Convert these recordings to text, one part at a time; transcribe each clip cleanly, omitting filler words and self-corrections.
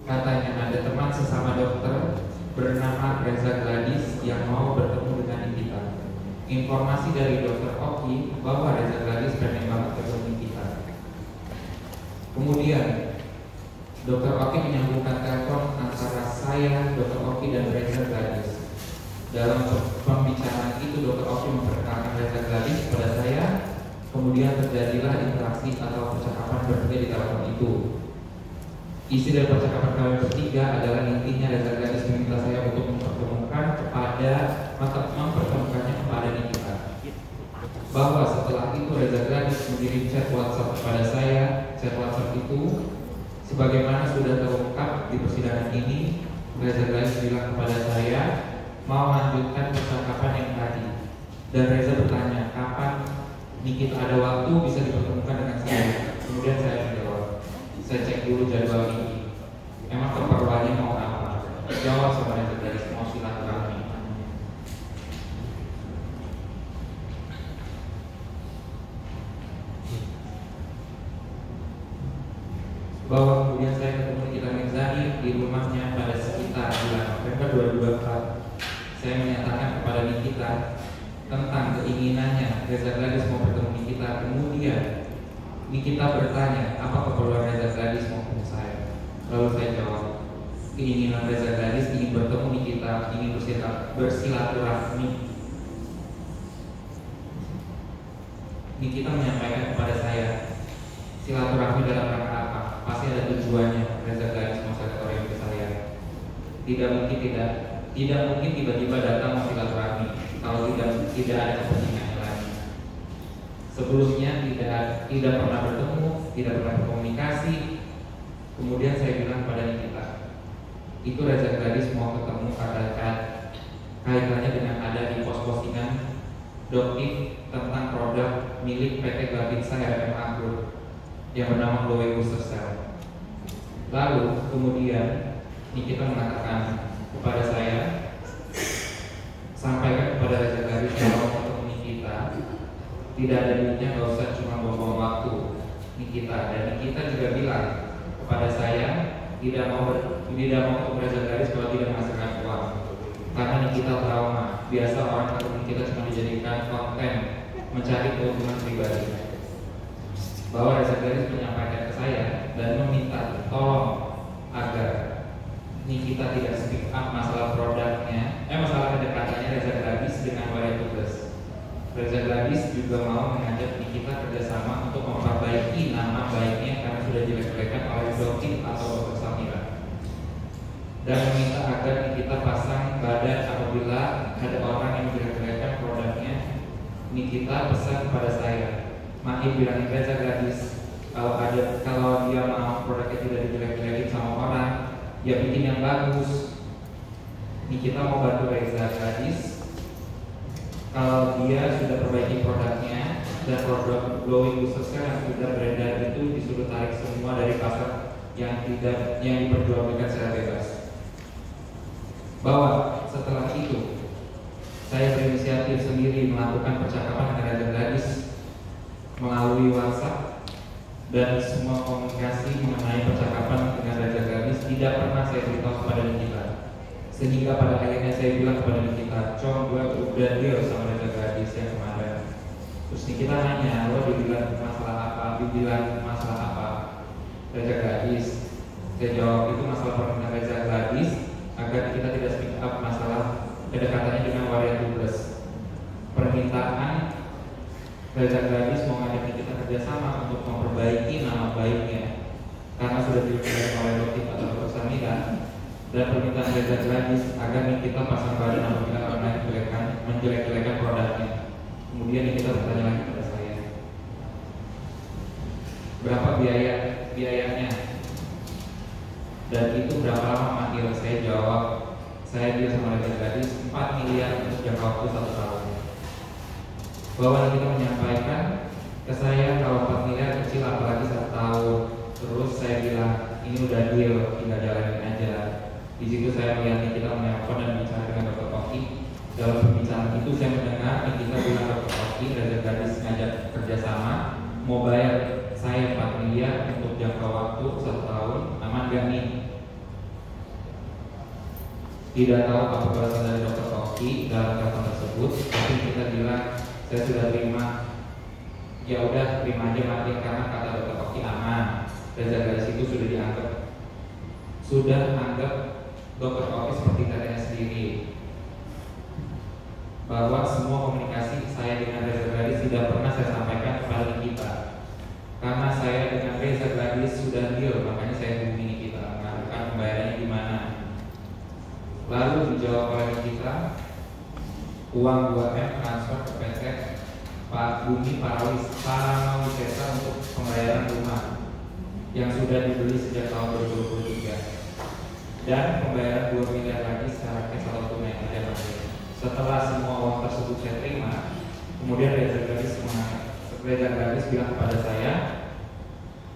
Katanya ada teman sesama dokter bernama Reza Gladys yang mau bertemu dengan Nikita. Informasi dari dokter Oki bahwa Reza Gladys pengen banget ketemu Nikita. Kemudian dokter Oki menyambungkan telepon antara saya, dokter Oki dan Reza Gladys. Dalam pembicaraan itu dokter Oki memperkenalkan Reza Gladys kepada saya. Kemudian terjadilah interaksi atau percakapan bertiga di telepon itu. Isi dari percakapan kami bertiga adalah intinya Reza Gladys meminta saya untuk mempertemukannya kepada Nikita. Bahwa setelah itu Reza Gladys mengirim chat WhatsApp kepada saya. Chat WhatsApp itu sebagaimana sudah terungkap di persidangan ini, Reza Gladys bilang kepada saya mau lanjutkan percakapan yang tadi. Dan Reza bertanya kapan Nikita ada waktu bisa dipertemukan dengan saya. Kemudian saya menjawab, saya cek dulu jadwal ini. Emang keperluannya mau apa? Jawab sama Reza Gladys, mau silaturahmi. Bahwa kemudian saya ketemu Nikita Mirzani di rumahnya pada sekitar bulan November 2024. Saya menyatakan kepada Nikita tentang keinginannya Reza Gladys mau bertemu Nikita. Kemudian Nikita bertanya apa keperluan Reza Gladys mau ketemu saya. Lalu saya jawab, keinginan Reza Gladys ingin bertemu Nikita, ingin bersilaturahmi. Nikita menyampaikan kepada saya, silaturahmi dalam rangka apa? Pasti ada tujuannya. Reza Gladys mau silaturahmi ke saya. Tidak mungkin tiba-tiba datang mau silaturahmi kalau tidak ada kepentingannya lagi. Sebelumnya tidak pernah bertemu, tidak pernah berkomunikasi. Kemudian saya bilang kepada Nikita, itu Reza Gladys mau ketemu karena kaitannya dengan ada di pos-postingan Doktif tentang produk milik PT Glavitsa RMA Group yang bernama Glowing Booster Cell. Lalu kemudian Nikita mengatakan kepada saya, sampaikan kepada Reza Gladys kalau mau ketemu Nikita, tidak ada duitnya, nggak usah cuma buang-buang waktu Nikita. Dan Nikita juga bilang kepada saya tidak mau ketemu Reza Gladys kalau tidak menghasilkan uang, karena Nikita trauma. Biasa orang ketemu Nikita cuma dijadikan konten mencari keuntungan pribadi. Bahwa Reza Gladys menyampaikan ke saya dan meminta tolong agar Nikita tidak speak up masalah produknya, masalah kedekatannya Reza Gladys dengan Waria Tugas. Reza Gladys juga mau mengajak Nikita kerjasama untuk memperbaiki nama baiknya karena sudah jelek-jelekan oleh Doktif atau Dr. Samira, dan meminta agar Nikita pasang badan apabila ada orang yang menjelek-jelekan produknya. Nikita pesan kepada saya, Makin bilangin Reza Gladys kalau dia mau produknya tidak dijelek-jelekin sama orang, ya bikin yang bagus. Nikita mau bantu Reza Gladys kalau dia sudah perbaiki produknya dan produk Glowing Booster Cell yang sudah beredar itu disuruh tarik semua dari pasar yang diperjualbelikan secara bebas. Bahwa setelah itu saya berinisiatif sendiri melakukan percakapan dengan Reza Gladys melalui WhatsApp, dan semua komunikasi mengenai percakapan dengan Reza Gladys tidak pernah saya beritahu kepada Nikita. Sehingga pada akhirnya saya bilang kepada Nikita, "Cong, gue udah deal sama Reza Gladys yang kemarin." Terus Nikita nanya, "Lo dibilang masalah apa?" Dibilang masalah apa? Reza Gladys. Saya jawab, itu masalah permintaan Reza Gladys agar kita tidak speak up masalah kedekatannya dengan Waria Tugas. Permintaan Reza Gladys mau ngajak kita kerjasama untuk memperbaiki nama baiknya karena sudah dilakukan oleh Doktif atau Dr. Samira, dan permintaan Reza Gladys agar kita pasang badan apabila orang menjelek-jelekan produknya. Kemudian kita bertanya lagi kepada saya, berapa biayanya dan itu berapa lama manggil? Saya jawab, saya deal sama Reza Gladys 4 miliar untuk jangka waktu 1 tahun. Bahwa kita menyampaikan ke saya kalau 4 miliar kecil, apalagi 1 tahun. Terus saya bilang ini udah deal, tinggal jalanin aja. Di situ saya melihat kita menelpon dan bicara dengan Dr. Oki. Dalam pembicaraan itu saya mendengar kita bilang Dr. Oki, Reza Gladys ngajak kerjasama, mau bayar saya 4 miliar untuk jangka waktu 1 tahun, aman gak nih? tidak tahu apa balasan dari Dr. Oki dalam telepon tersebut, tapi kita bilang saya sudah terima. Ya udah terima aja Martin karena kata Dr. Oki aman. Reza Galis itu sudah anggap Dr. Oki seperti dadanya sendiri, bahwa semua komunikasi saya dengan Reza Galis tidak pernah saya sampaikan kepada kita, karena saya dengan Reza Galis sudah deal, makanya saya hubungi kita mengajukan pembayarannya gimana. Lalu dijawab oleh kita, uang 2M transfer ke PT Pak Bumi Paramawisesa untuk pembayaran rumah yang sudah dibeli sejak tahun 2023, dan pembayaran 2 miliar lagi secara cash atau tunai aja nanti. Setelah semua uang tersebut saya terima, kemudian Reza Galis bilang kepada saya,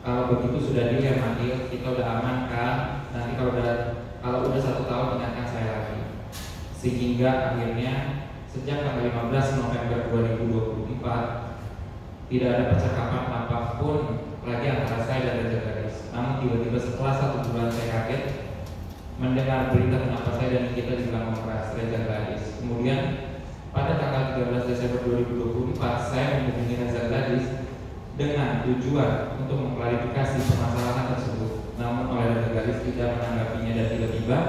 kalau begitu sudah deal ya Mandir, kita udah aman kan, nanti kalau udah 1 tahun ingatkan saya lagi. Sehingga akhirnya sejak tanggal 15 November 2024 tidak ada percakapan apapun lagi antara saya dan Reza Galis. Namun tiba-tiba setelah 1 bulan saya kaget mendengar berita kenapa saya dan kita dibilang memeras Reza Galis. Kemudian pada tanggal 13 Desember 2024 saya menghubungi Reza Galis dengan tujuan untuk mengklarifikasi permasalahan tersebut. Namun oleh Reza Galis tidak menanggapinya, dan tiba-tiba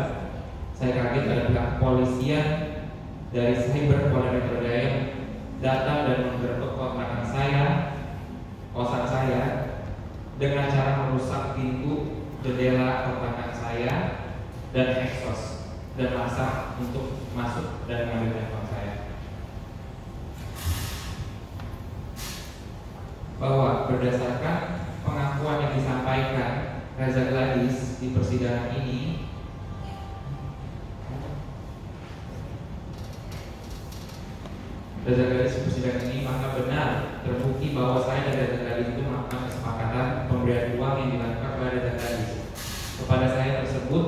saya kaget ada pihak kepolisian dari Cyber Polda Metro Jaya datang dan menggerebek kontrakan saya, kosan saya, dengan cara merusak pintu, jendela kontrakan saya dan eksos, dan maksa untuk masuk dan mengambil handphone saya. Bahwa berdasarkan pengakuan yang disampaikan Reza Galis di persidangan ini, maka benar terbukti bahwa saya dan Reza Galis itu melakukan kesepakatan pemberian uang yang dilakukan oleh Reza Galis kepada saya tersebut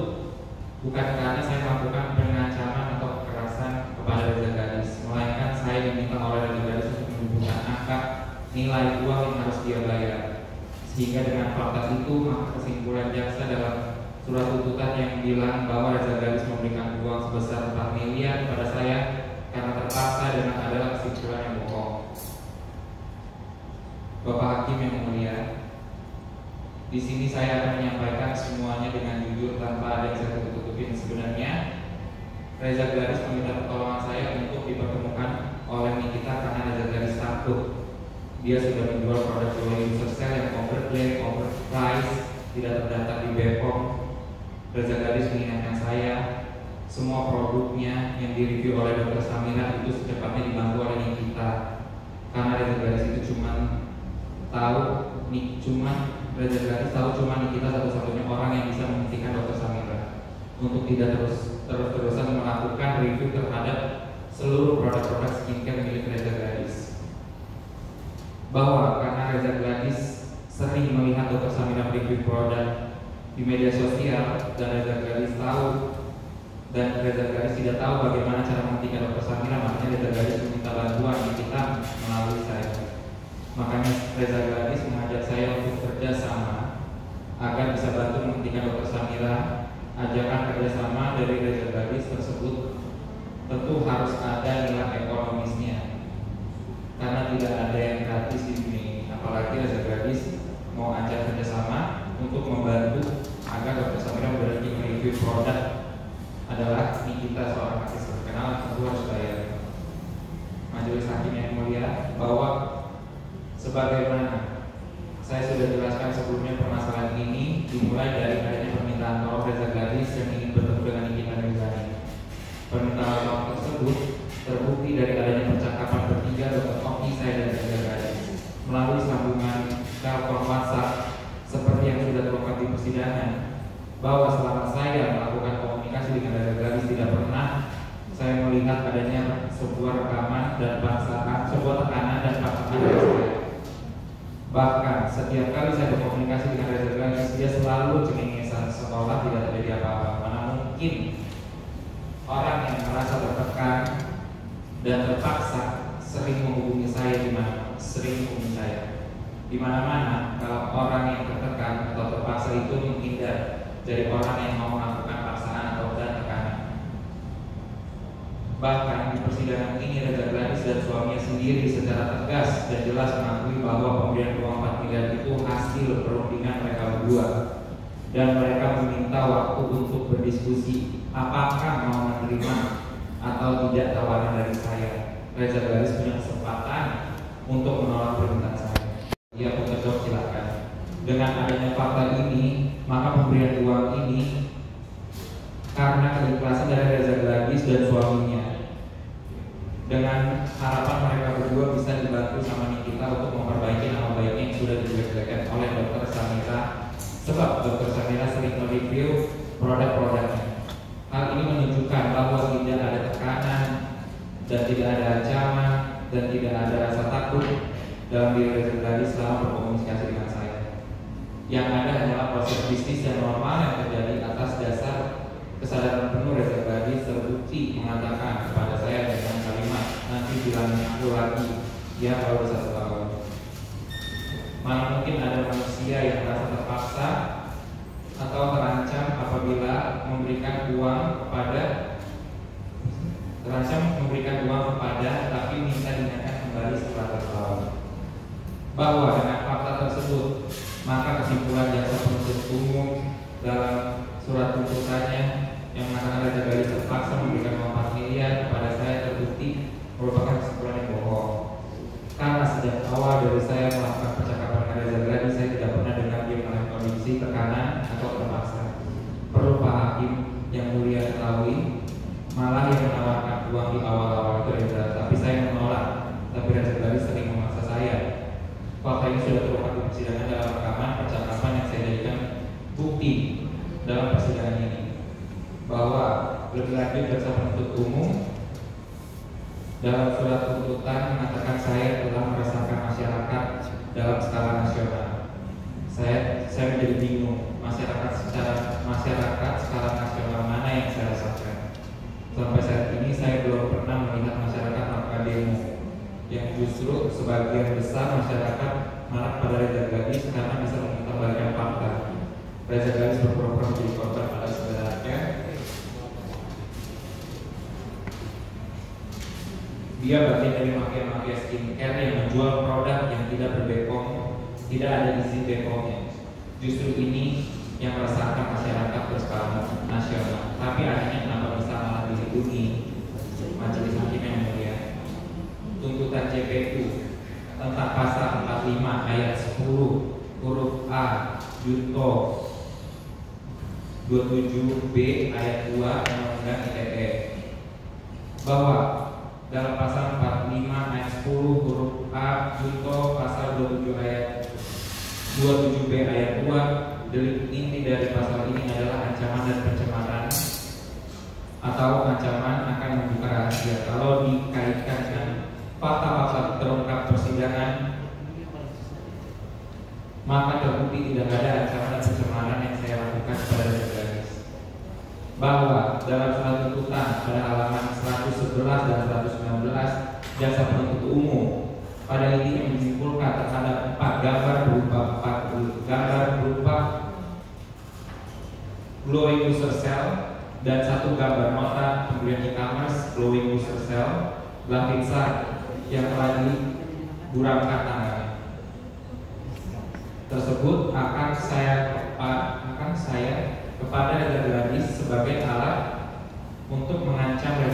bukan karena saya melakukan pengancaman atau kekerasan kepada Reza Galis, melainkan saya diminta oleh Reza Galis untuk menunjukkan angka nilai uang yang harus dia bayar. Sehingga dengan fakta itu, maka kesimpulan jaksa dalam surat tuntutan yang bilang bahwa Reza Galis memberikan uang sebesar 4 miliar kepada saya karena terpaksa dengan adalah kesimpulan yang bohong. Bapak Hakim yang mulia, di sini saya akan menyampaikan semuanya dengan jujur tanpa ada yang saya tutup-tutupin. Sebenarnya Reza Galis meminta pertolongan saya untuk dipertemukan oleh Nikita karena Reza Galis takut dia sudah menjual produk jual user sale yang overclaim, overprice, tidak terdaftar di BPOM. Reza Galis mengingatkan saya semua produknya yang direview oleh Dr. Samira itu secepatnya dibantu oleh Nikita, karena Reza Galis itu Reza Galis tahu cuma Nikita satu-satunya orang yang bisa menghentikan Dr. Samira untuk tidak terus-terusan melakukan review terhadap seluruh produk-produk skincare milik Reza Galis. Bahwa karena Reza Galis sering melihat Dr. Samira review produk di media sosial dan Reza Galis tidak tahu bagaimana cara menghentikan Dr. Samira, makanya Reza Galis meminta bantuan kita melalui saya. Makanya Reza Galis mengajak saya untuk kerjasama agar bisa bantu menghentikan Dr. Samira. Ajakan kerjasama dari Reza Galis tersebut tentu harus ada nilai ekonomisnya, karena tidak ada yang gratis di dunia ini. Apalagi Reza Galis mau ajak kerjasama untuk membantu agar Dr. Samira berhenti mereview produk adalah Nikita, seorang artis terkenal, tentu harus bayar. Majelis Hakim yang mulia, bahwa sebagaimana saya sudah jelaskan sebelumnya, permasalahan ini dimulai dari adanya permintaan tolong Reza Galis yang ingin bertemu dengan Nikita Mirzani. Permintaan tolong tersebut terbukti dari adanya percakapan bertiga Dr. Oki, saya dan Reza Galis melalui sambungan telepon WhatsApp seperti yang sudah terungkap di persidangan, bahwa selama saya melakukan komunikasi dengan Reza Galis tidak pernah saya melihat adanya sebuah rekaman dan paksaan, sebuah tekanan dan paksaan dari saya. Bahkan setiap kali saya berkomunikasi dengan Reza Galis, dia selalu cengengesan seolah tidak terjadi apa-apa. Mana mungkin orang yang merasa tertekan dan terpaksa sering menghubungi saya di mana-mana. Kalau orang yang tertekan atau terpaksa itu menghindar dari orang yang mau melakukan paksaan atau tekanan. persidangan ini Reza Gladys dan suaminya sendiri secara tegas dan jelas mengakui bahwa pemberian uang 4 miliar itu hasil perundingan mereka berdua, dan mereka meminta waktu untuk berdiskusi apakah mau menerima atau tidak tawaran dari saya. Reza Gladys punya kesempatan untuk menolak permintaan saya. Ya, pekerja silakan. Dengan adanya fakta ini, maka pemberian uang ini karena keikhlasan dari Reza Gladys dan suaminya, dengan harapan mereka berdua bisa dibantu sama Nikita untuk memperbaiki nama baiknya yang sudah dijelek-jelekan oleh Dr. Samira, sebab Dr. Samira sering mereview produk-produknya. Hal ini menunjukkan bahwa tidak ada tekanan dan tidak ada ancaman dan tidak ada rasa takut dalam diri Reza Gladys selama berkomunikasi dengan saya. Yang ada hanyalah proses bisnis yang normal yang terjadi atas dasar kesadaran penuh. Reza Gladys terbukti mengatakan kepada saya dengan kalimat, nanti bilangin aku lagi, dia baru 1 tahun. Mana mungkin ada manusia yang merasa terpaksa atau terancam apabila memberikan uang kepada tapi minta dinaikkan kembali setelah 1 tahun. Bahwa dengan fakta tersebut, maka kesimpulan jaksa penuntut umum dalam surat tuntutannya yang mengatakan Reza Gladys terpaksa memberikan uang 4 miliar kepada saya terbukti merupakan kesimpulan yang bohong. Karena sejak awal dari saya melakukan percakapan dengan Reza Gladys, saya tidak pernah dengar dia mengalami kondisi tekanan atau terpaksa. Perlu Pak Hakim yang mulia ketahui, malah yang menawarkan uang di awal-awal itu Reza, tapi saya menolak. Tapi Reza Gladys sering memaksa saya. Fakta ini sudah terungkap di persidangan dalam rekaman percakapan yang saya jadikan bukti dalam persidangan ini, bahwa lebih lanjut jaksa penuntut umum dalam surat tuntutan mengatakan saya telah meresahkan masyarakat dalam skala nasional. Saya menjadi bingung, masyarakat skala nasional mana yang saya resahkan. Sampai saat ini saya belum pernah melihat masyarakat melakukan demo, yang justru sebagian besar masyarakat marah pada Reza Gladys karena bisa mengutarakan fakta. Reza Gladys berpura-pura menjadi korban, pada sebenarnya dia bagian dari mafia-mafia skincare yang menjual produk yang tidak berbepom, tidak ada izin BPOM-nya. Justru ini yang meresahkan masyarakat berskala nasional. Tapi akhirnya kenapa bisa malah dilindungi majelis hakim yang mulia? Tuntutan JPU tentang pasal 45 ayat 10 huruf A junto 27B ayat 2 Undang-Undang ITE, bahwa dalam pasal 45 ayat 10 huruf A junto pasal 27B ayat 2, delik inti dari pasal ini adalah ancaman dan pencemaran atau ancaman akan membuka rahasia. Kalau dikaitkan dengan fakta-fakta terungkap persidangan, maka terbukti tidak ada ancaman dan pencemaran yang saya lakukan kepada Reza Gladys. Bahwa dalam surat tuntutan pada halaman 111 dan 119, jaksa penuntut umum pada intinya menyimpulkan terhadap 4 gambar berupa glowing user cell dan 1 gambar nota pemberian e-commerce glowing user cell belah pizza yang telah diburamkan tangannya tersebut akan saya kepada Reza Gladys sebagai alat untuk mengancam Reza